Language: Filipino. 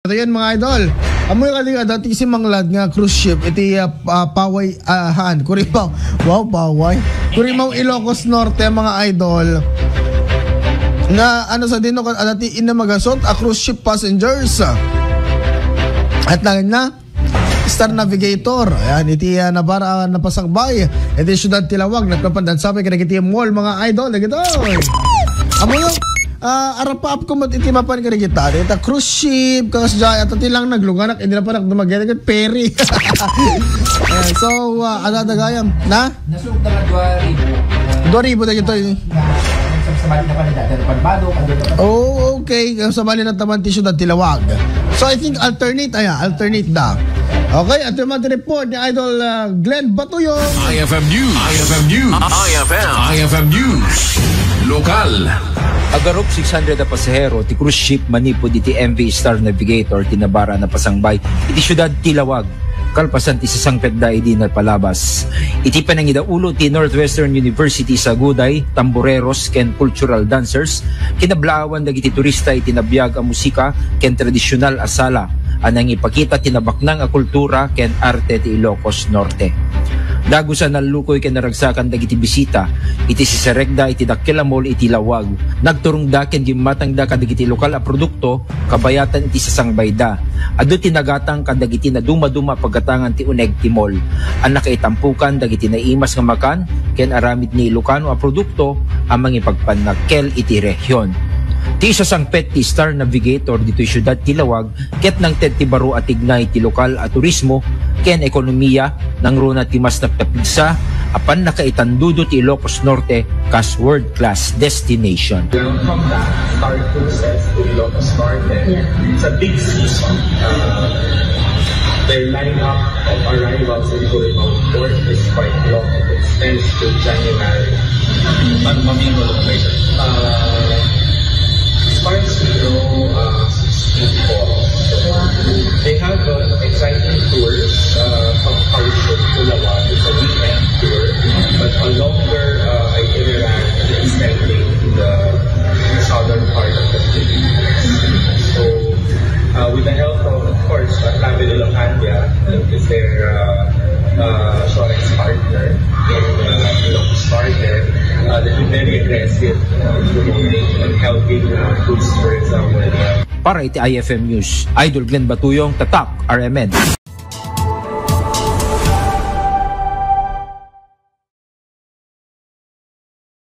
Ito yan mga idol. Amoy ka dati si Manglad nga cruise ship iti Paway han Curimaw. Wow, Paway. Curimaw Ilocos Norte mga idol. Na ano sa dino dati inamagasot a cruise ship passengers. At lang na Star Navigator. Ayan iti nabara napasangbay. Iti syudad Tilawag nagpapandan sabi kada iti mall mga idol. Nagito. Amoy arapap ko mat iti mapan ka kita. Ita cruise ship kakas jay at tilang naglunganak hindi na pa nagdumagyan kat peri. So adadagayam na nasug na 2,000 na gito. Oh, okay. Sa bali na taman tisyo na Tilawag. So I think alternate da. Okay, at yung report ni Idol Glenn Batuyong. IFM News. IFM News. Lokal. Agarop 600 na pasahero ti cruise ship manipod iti MV Star Navigator tinabara na pasangbay iti syudad Tilawag. Kalpasan ti sasangpetda idi na palabas. Iti panangidaulo ti Northwestern University sa Guday, tamboreros ken cultural dancers, kinablaawan dagiti turista iti nabiyag a musika ken tradisyonal a sala anang ipakita tinabaknang a kultura ken arte ti Ilocos Norte. Dagusan nalukoy ken naragsakan dagiti bisita iti siserekda iti dakkelamol iti Lawag. Nagturungda ken gimatangda kadagiti lokal a produkto kabayatan iti sasangbayda. Adu tinagatang kadagiti na duma-duma pagkatangan ti uneg ti mall. An nakaitampukan dagiti naimas nga makan ken aramid ni Ilocano a produkto amang ipagpanakkel iti rehyon. Ti sasangpet ti Star Navigator dito syudad Tilawag ket nang ted ti baro at tignay ti lokal a turismo ken ekonomiya nang runa ti mas nagtapigsa apan nakaitandudo ti Ilocos Norte kas world class destination. From the Star Cruises to Ilocos Norte, it's a big season. Their lineup of arrivals in Curimaw Port is quite long. It extends to January. Starts to grow 16 falls. They have exciting tours from Parishuk to Lawag. It's a weekend tour, but a longer itinerary extending to the southern part of the Philippines. So, with the help of course, Travel Ilocania, is their insurance partner in Ilocos Norte. They've been very aggressive promoting and helping cruise tourism. Para iti IFM News, Idol Glenn Batuyong, Tatak, RMN.